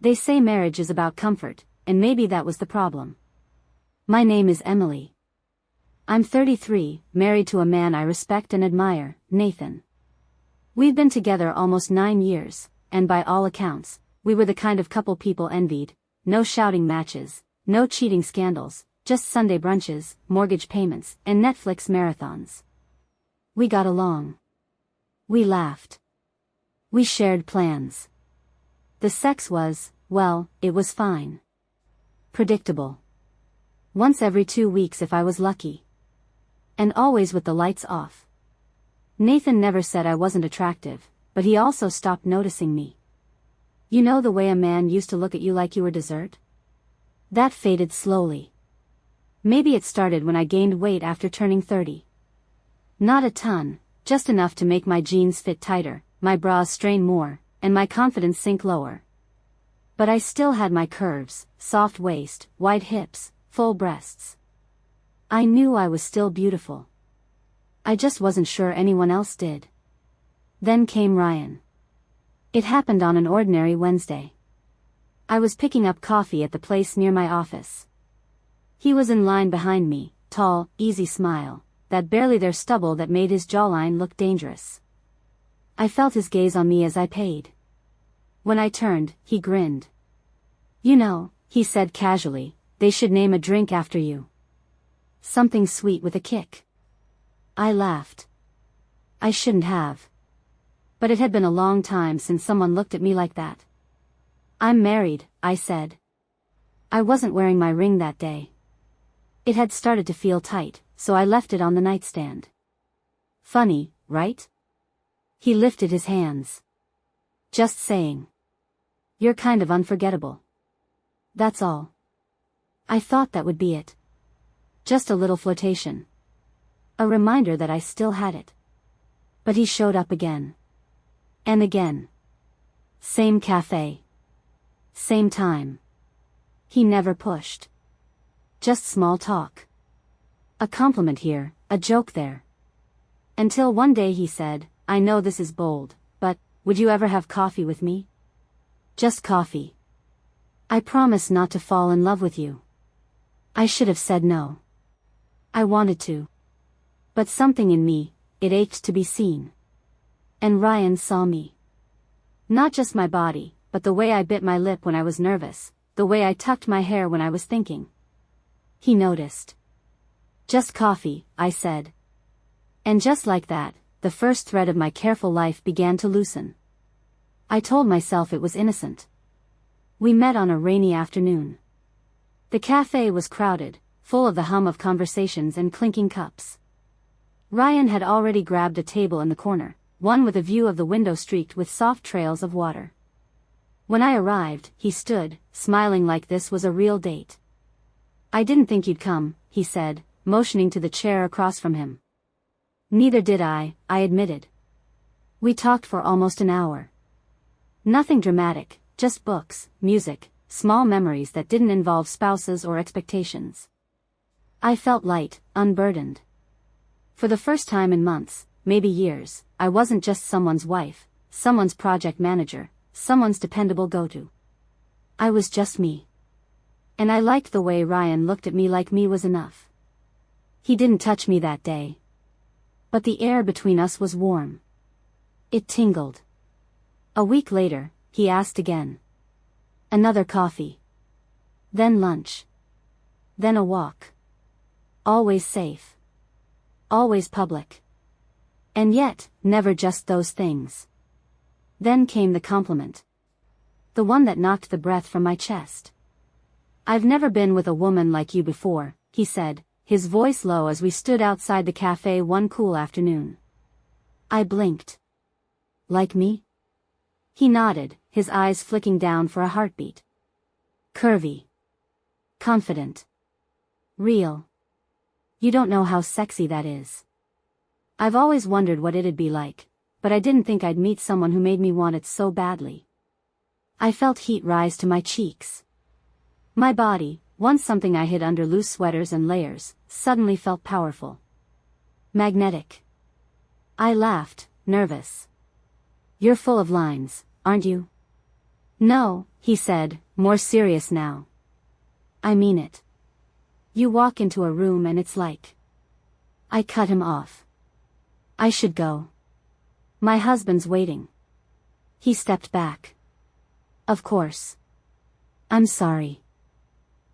They say marriage is about comfort, and maybe that was the problem. My name is Emily. I'm 33, married to a man I respect and admire, Nathan. We've been together almost 9 years, and by all accounts, we were the kind of couple people envied. No shouting matches, no cheating scandals, just Sunday brunches, mortgage payments, and Netflix marathons. We got along. We laughed. We shared plans. The sex was, well, it was fine. Predictable. Once every 2 weeks if I was lucky. And always with the lights off. Nathan never said I wasn't attractive, but he also stopped noticing me. You know the way a man used to look at you like you were dessert? That faded slowly. Maybe it started when I gained weight after turning 30. Not a ton, just enough to make my jeans fit tighter, my bras strain more, and my confidence sink lower. But I still had my curves, soft waist, wide hips, full breasts. I knew I was still beautiful. I just wasn't sure anyone else did. Then came Ryan. It happened on an ordinary Wednesday. I was picking up coffee at the place near my office. He was in line behind me, tall, easy smile, that barely there stubble that made his jawline look dangerous. I felt his gaze on me as I paid. When I turned, he grinned. You know, he said casually, they should name a drink after you. Something sweet with a kick. I laughed. I shouldn't have. But it had been a long time since someone looked at me like that. I'm married, I said. I wasn't wearing my ring that day. It had started to feel tight, so I left it on the nightstand. Funny, right? He lifted his hands. Just saying. You're kind of unforgettable. That's all. I thought that would be it. Just a little flirtation. A reminder that I still had it. But he showed up again. And again. Same cafe. Same time. He never pushed. Just small talk. A compliment here, a joke there. Until one day he said, I know this is bold, but, would you ever have coffee with me? Just coffee. I promise not to fall in love with you. I should have said no. I wanted to. But something in me, it ached to be seen. And Ryan saw me. Not just my body, but the way I bit my lip when I was nervous, the way I tucked my hair when I was thinking. He noticed. Just coffee, I said. And just like that, the first thread of my careful life began to loosen. I told myself it was innocent. We met on a rainy afternoon. The cafe was crowded, full of the hum of conversations and clinking cups. Ryan had already grabbed a table in the corner, one with a view of the window streaked with soft trails of water. When I arrived, he stood, smiling like this was a real date. I didn't think you'd come, he said, motioning to the chair across from him. Neither did I admitted. We talked for almost an hour. Nothing dramatic, just books, music, small memories that didn't involve spouses or expectations. I felt light, unburdened. For the first time in months, maybe years, I wasn't just someone's wife, someone's project manager, someone's dependable go-to. I was just me. And I liked the way Ryan looked at me like me was enough. He didn't touch me that day. But the air between us was warm. It tingled. A week later, he asked again. Another coffee. Then lunch. Then a walk. Always safe. Always public. And yet, never just those things. Then came the compliment. The one that knocked the breath from my chest. I've never been with a woman like you before, he said, his voice low as we stood outside the cafe one cool afternoon. I blinked. Like me? He nodded, his eyes flicking down for a heartbeat. Curvy. Confident. Real. You don't know how sexy that is. I've always wondered what it'd be like, but I didn't think I'd meet someone who made me want it so badly. I felt heat rise to my cheeks. My body, once something I hid under loose sweaters and layers, suddenly felt powerful. Magnetic. I laughed, nervous. You're full of lines, aren't you? No, he said, more serious now. I mean it. You walk into a room and it's like. I cut him off. I should go. My husband's waiting. He stepped back. Of course. I'm sorry.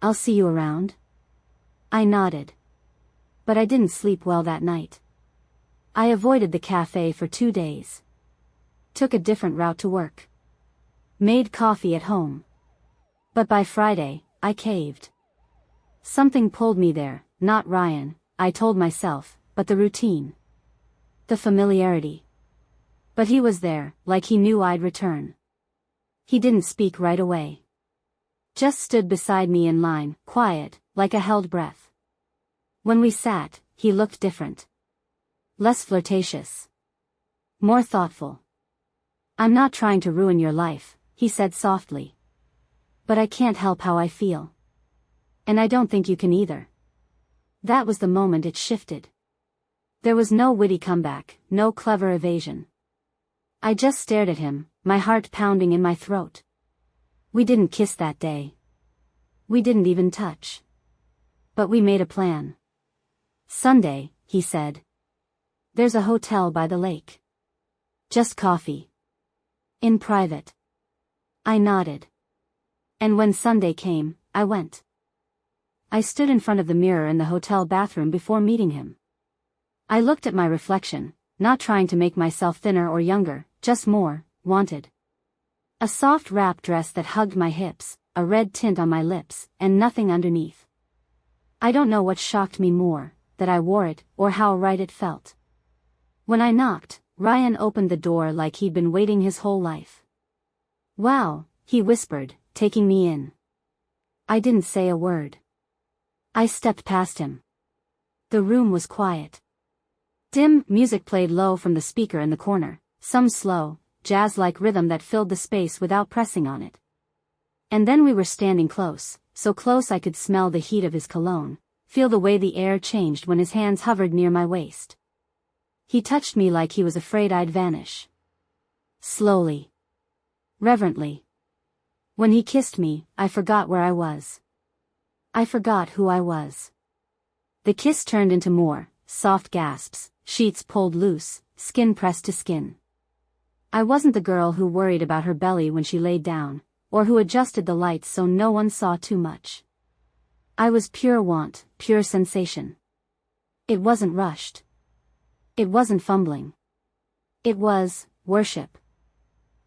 I'll see you around. I nodded. But I didn't sleep well that night. I avoided the cafe for 2 days. Took a different route to work. Made coffee at home. But by Friday, I caved. Something pulled me there, not Ryan, I told myself, but the routine. The familiarity. But he was there, like he knew I'd return. He didn't speak right away. Just stood beside me in line, quiet, like a held breath. When we sat, he looked different. Less flirtatious. More thoughtful. I'm not trying to ruin your life, he said softly. But I can't help how I feel. And I don't think you can either. That was the moment it shifted. There was no witty comeback, no clever evasion. I just stared at him, my heart pounding in my throat. We didn't kiss that day. We didn't even touch. But we made a plan. Sunday, he said. There's a hotel by the lake. Just coffee. In private. I nodded. And when Sunday came, I went. I stood in front of the mirror in the hotel bathroom before meeting him. I looked at my reflection, not trying to make myself thinner or younger, just more wanted. A soft wrap dress that hugged my hips, a red tint on my lips, and nothing underneath. I don't know what shocked me more, that I wore it, or how right it felt. When I knocked, Ryan opened the door like he'd been waiting his whole life. Wow, he whispered, taking me in. I didn't say a word. I stepped past him. The room was quiet. Dim music played low from the speaker in the corner, some slow, jazz-like rhythm that filled the space without pressing on it. And then we were standing close, so close I could smell the heat of his cologne, feel the way the air changed when his hands hovered near my waist. He touched me like he was afraid I'd vanish. Slowly. Reverently. When he kissed me, I forgot where I was. I forgot who I was. The kiss turned into more, soft gasps, sheets pulled loose, skin pressed to skin. I wasn't the girl who worried about her belly when she laid down, or who adjusted the lights so no one saw too much. I was pure want, pure sensation. It wasn't rushed. It wasn't fumbling. It was worship.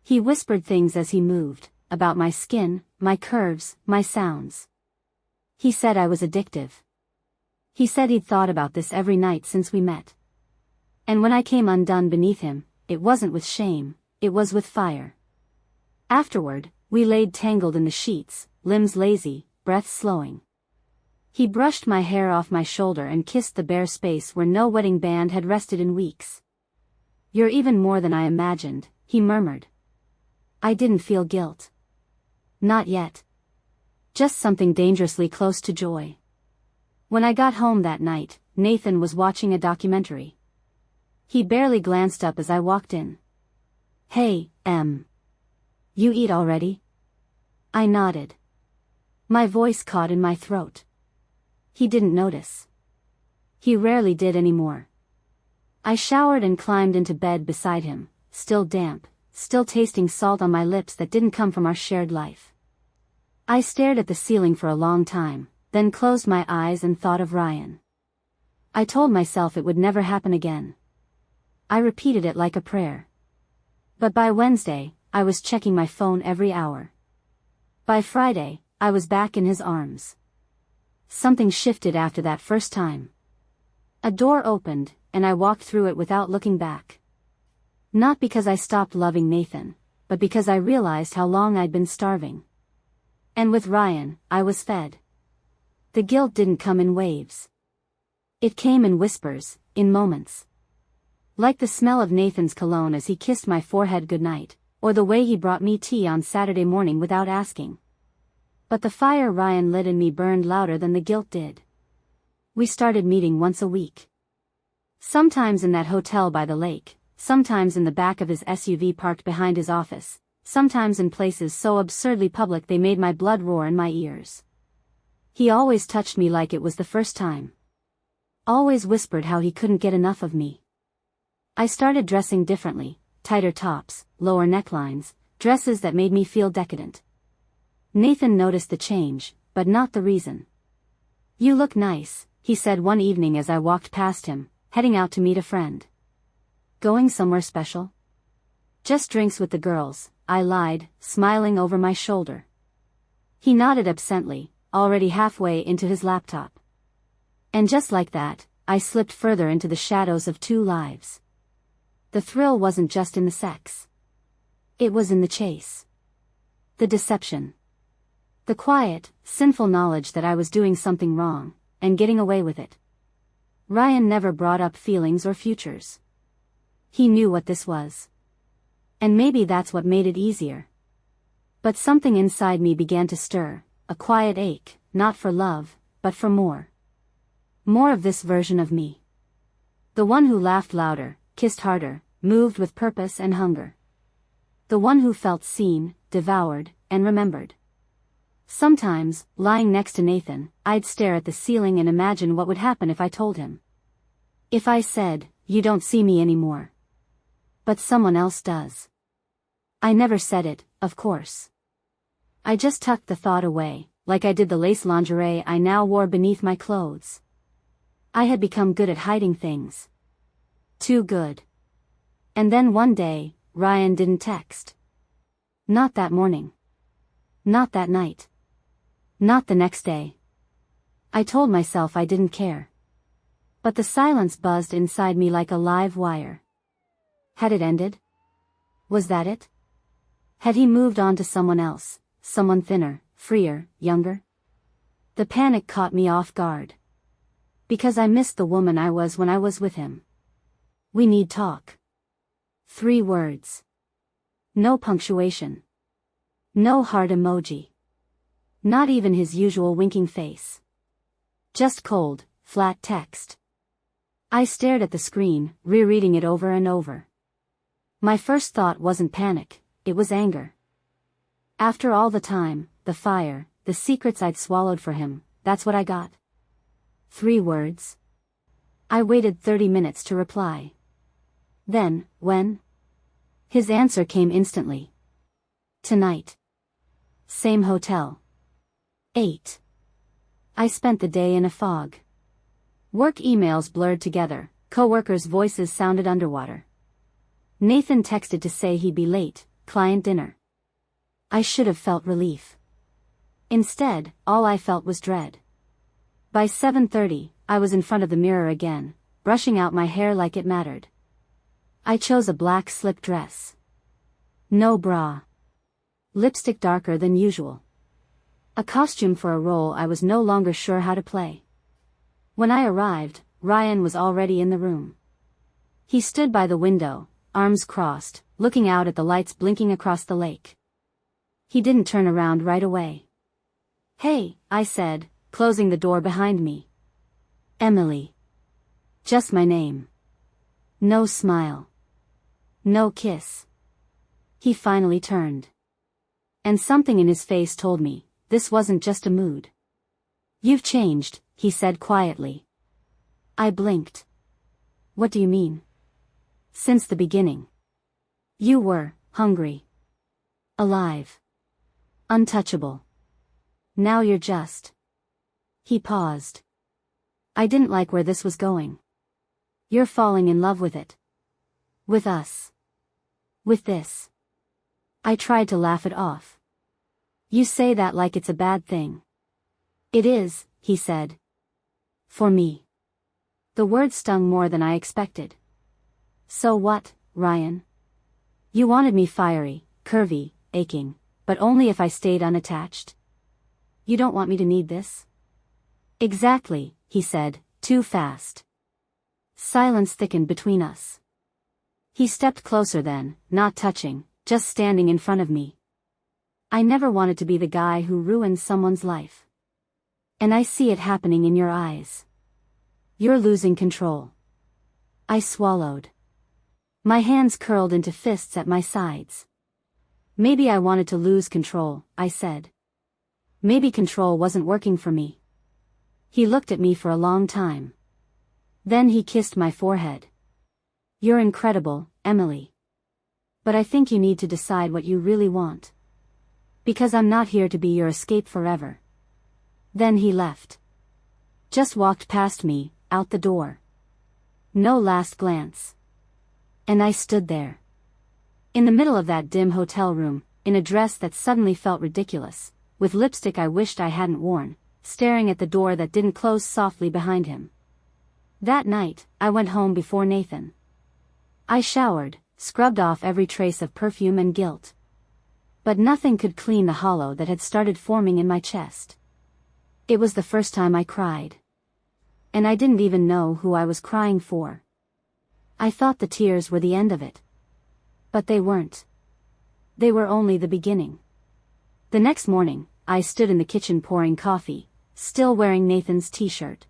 He whispered things as he moved, about my skin, my curves, my sounds. He said I was addictive. He said he'd thought about this every night since we met. And when I came undone beneath him, it wasn't with shame, it was with fire. Afterward, we laid tangled in the sheets, limbs lazy, breath slowing. He brushed my hair off my shoulder and kissed the bare space where no wedding band had rested in weeks. You're even more than I imagined, he murmured. I didn't feel guilt. Not yet. Just something dangerously close to joy. When I got home that night, Nathan was watching a documentary. He barely glanced up as I walked in. Hey, Em. You eat already? I nodded. My voice caught in my throat. He didn't notice. He rarely did anymore. I showered and climbed into bed beside him, still damp, still tasting salt on my lips that didn't come from our shared life. I stared at the ceiling for a long time, then closed my eyes and thought of Ryan. I told myself it would never happen again. I repeated it like a prayer. But by Wednesday, I was checking my phone every hour. By Friday, I was back in his arms. Something shifted after that first time. A door opened, and I walked through it without looking back. Not because I stopped loving Nathan, but because I realized how long I'd been starving. And with Ryan, I was fed. The guilt didn't come in waves. It came in whispers, in moments. Like the smell of Nathan's cologne as he kissed my forehead goodnight, or the way he brought me tea on Saturday morning without asking. But the fire Ryan lit in me burned louder than the guilt did. We started meeting once a week. Sometimes in that hotel by the lake, sometimes in the back of his SUV parked behind his office, sometimes in places so absurdly public they made my blood roar in my ears. He always touched me like it was the first time. Always whispered how he couldn't get enough of me. I started dressing differently, tighter tops, lower necklines, dresses that made me feel decadent. Nathan noticed the change, but not the reason. "You look nice," he said one evening as I walked past him, heading out to meet a friend. "Going somewhere special?" "Just drinks with the girls," I lied, smiling over my shoulder. He nodded absently, already halfway into his laptop. And just like that, I slipped further into the shadows of two lives. The thrill wasn't just in the sex. It was in the chase. The deception. The quiet, sinful knowledge that I was doing something wrong, and getting away with it. Ryan never brought up feelings or futures. He knew what this was. And maybe that's what made it easier. But something inside me began to stir, a quiet ache, not for love, but for more. More of this version of me. The one who laughed louder, kissed harder, moved with purpose and hunger. The one who felt seen, devoured, and remembered. Sometimes, lying next to Nathan, I'd stare at the ceiling and imagine what would happen if I told him. If I said, "You don't see me anymore. But someone else does." I never said it, of course. I just tucked the thought away, like I did the lace lingerie I now wore beneath my clothes. I had become good at hiding things. Too good. And then one day, Ryan didn't text. Not that morning. Not that night. Not the next day. I told myself I didn't care. But the silence buzzed inside me like a live wire. Had it ended? Was that it? Had he moved on to someone else, someone thinner, freer, younger? The panic caught me off guard. Because I missed the woman I was when I was with him. "We need talk." 3 words. No punctuation. No heart emoji. Not even his usual winking face. Just cold, flat text. I stared at the screen, rereading it over and over. My first thought wasn't panic, it was anger. After all the time, the fire, the secrets I'd swallowed for him, that's what I got. 3 words. I waited 30 minutes to reply. Then, when? His answer came instantly. "Tonight. Same hotel. 8. I spent the day in a fog. Work emails blurred together, coworkers' voices sounded underwater. Nathan texted to say he'd be late, client dinner. I should have felt relief. Instead, all I felt was dread. By 7:30, I was in front of the mirror again, brushing out my hair like it mattered. I chose a black slip dress. No bra. Lipstick darker than usual. A costume for a role I was no longer sure how to play. When I arrived, Ryan was already in the room. He stood by the window, arms crossed, looking out at the lights blinking across the lake. He didn't turn around right away. "Hey," I said, closing the door behind me. "Emily." Just my name. No smile. No kiss. He finally turned. And something in his face told me, this wasn't just a mood. "You've changed," he said quietly. I blinked. "What do you mean?" "Since the beginning. You were hungry. Alive. Untouchable. Now you're just..." He paused. I didn't like where this was going. "You're falling in love with it. With us. With this." I tried to laugh it off. "You say that like it's a bad thing." "It is," he said. "For me." The words stung more than I expected. "So what, Ryan? You wanted me fiery, curvy, aching, but only if I stayed unattached? You don't want me to need this?" "Exactly," he said, too fast. Silence thickened between us. He stepped closer then, not touching, just standing in front of me. "I never wanted to be the guy who ruins someone's life. And I see it happening in your eyes. You're losing control." I swallowed. My hands curled into fists at my sides. Maybe I wanted to lose control, I said. Maybe control wasn't working for me. He looked at me for a long time. Then he kissed my forehead. You're incredible, Emily. But I think you need to decide what you really want. Because I'm not here to be your escape forever. Then he left. Just walked past me, out the door. No last glance. And I stood there. In the middle of that dim hotel room, in a dress that suddenly felt ridiculous, with lipstick I wished I hadn't worn, staring at the door that didn't close softly behind him. That night, I went home before Nathan. I showered, scrubbed off every trace of perfume and guilt. But nothing could clean the hollow that had started forming in my chest. It was the first time I cried. And I didn't even know who I was crying for. I thought the tears were the end of it. But they weren't. They were only the beginning. The next morning, I stood in the kitchen pouring coffee, still wearing Nathan's t-shirt.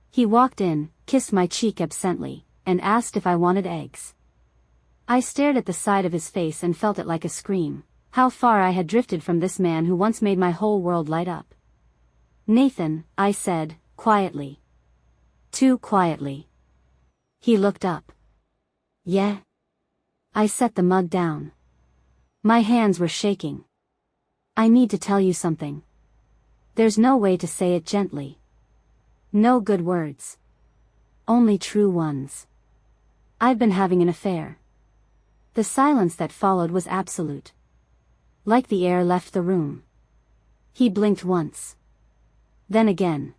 He walked in, kissed my cheek absently, and asked if I wanted eggs. I stared at the side of his face and felt it like a scream. How far I had drifted from this man who once made my whole world light up. Nathan, I said, quietly. Too quietly. He looked up. Yeah? I set the mug down. My hands were shaking. I need to tell you something. There's no way to say it gently. No good words. Only true ones. I've been having an affair. The silence that followed was absolute. Like the air left the room. He blinked once. Then again.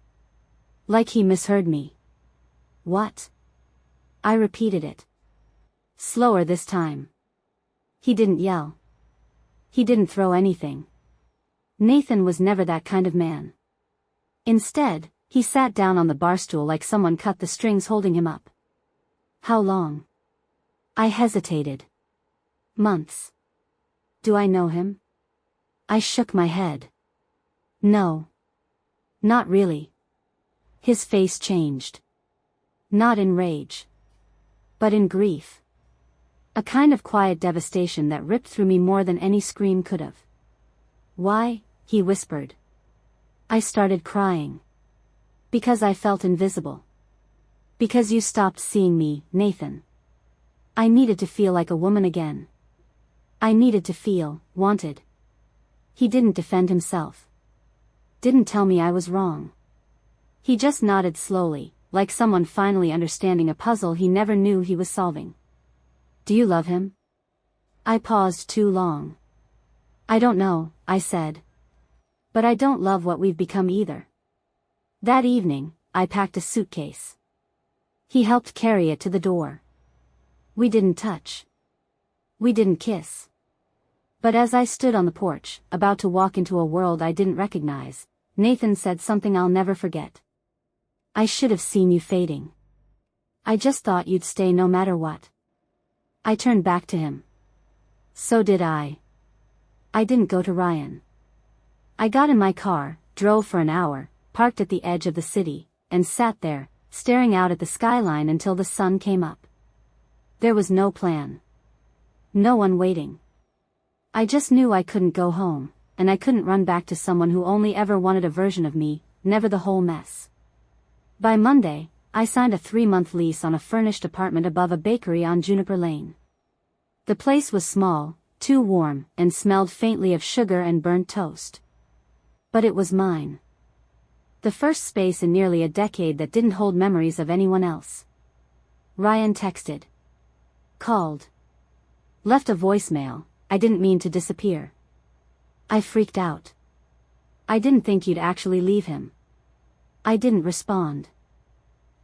Like he misheard me. What? I repeated it. Slower this time. He didn't yell. He didn't throw anything. Nathan was never that kind of man. Instead, he sat down on the bar stool like someone cut the strings holding him up. How long? I hesitated. Months. Do I know him? I shook my head. No. Not really. His face changed. Not in rage. But in grief. A kind of quiet devastation that ripped through me more than any scream could have. Why? He whispered. I started crying. Because I felt invisible. Because you stopped seeing me, Nathan. I needed to feel like a woman again. I needed to feel wanted. He didn't defend himself. Didn't tell me I was wrong. He just nodded slowly, like someone finally understanding a puzzle he never knew he was solving. Do you love him? I paused too long. I don't know, I said. But I don't love what we've become either. That evening, I packed a suitcase. He helped carry it to the door. We didn't touch. We didn't kiss. But as I stood on the porch, about to walk into a world I didn't recognize, Nathan said something I'll never forget. I should have seen you fading. I just thought you'd stay no matter what. I turned back to him. So did I. I didn't go to Ryan. I got in my car, drove for an hour, parked at the edge of the city, and sat there, staring out at the skyline until the sun came up. There was no plan. No one waiting. I just knew I couldn't go home, and I couldn't run back to someone who only ever wanted a version of me, never the whole mess. By Monday, I signed a 3-month lease on a furnished apartment above a bakery on Juniper Lane. The place was small, too warm, and smelled faintly of sugar and burnt toast. But it was mine. The first space in nearly a decade that didn't hold memories of anyone else. Ryan texted. Called. Left a voicemail. I didn't mean to disappear. I freaked out. I didn't think you'd actually leave him. I didn't respond.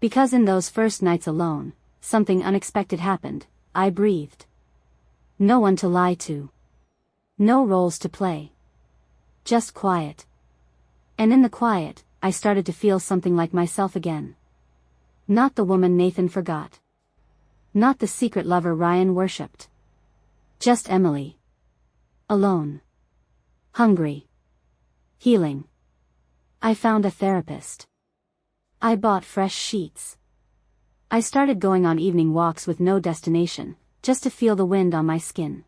Because in those first nights alone, something unexpected happened. I breathed. No one to lie to. No roles to play. Just quiet. And in the quiet, I started to feel something like myself again. Not the woman Nathan forgot. Not the secret lover Ryan worshipped. Just Emily. Alone. Hungry. Healing. I found a therapist. I bought fresh sheets. I started going on evening walks with no destination, just to feel the wind on my skin.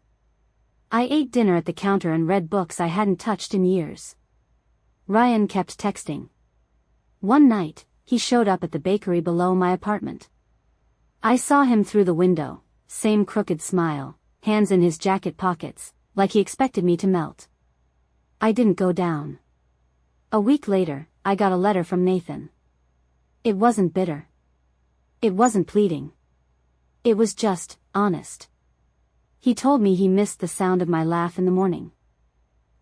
I ate dinner at the counter and read books I hadn't touched in years. Ryan kept texting. One night, he showed up at the bakery below my apartment. I saw him through the window, same crooked smile, hands in his jacket pockets, like he expected me to melt. I didn't go down. A week later, I got a letter from Nathan. It wasn't bitter. It wasn't pleading. It was just, honest. He told me he missed the sound of my laugh in the morning.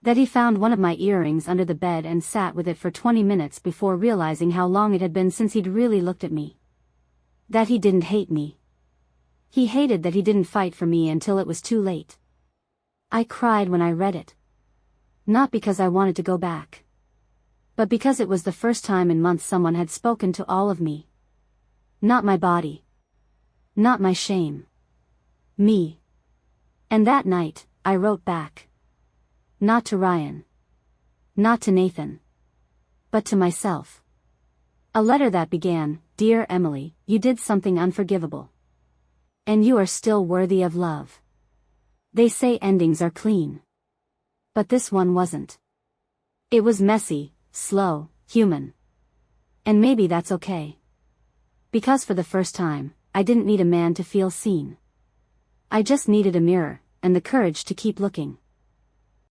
That he found one of my earrings under the bed and sat with it for 20 minutes before realizing how long it had been since he'd really looked at me. That he didn't hate me. He hated that he didn't fight for me until it was too late. I cried when I read it. Not because I wanted to go back. But because it was the first time in months someone had spoken to all of me. Not my body. Not my shame. Me. And that night, I wrote back. Not to Ryan. Not to Nathan. But to myself. A letter that began, "Dear Emily, you did something unforgivable. And you are still worthy of love. They say endings are clean. But this one wasn't. It was messy, slow, human. And maybe that's okay. Because for the first time, I didn't need a man to feel seen. I just needed a mirror, and the courage to keep looking."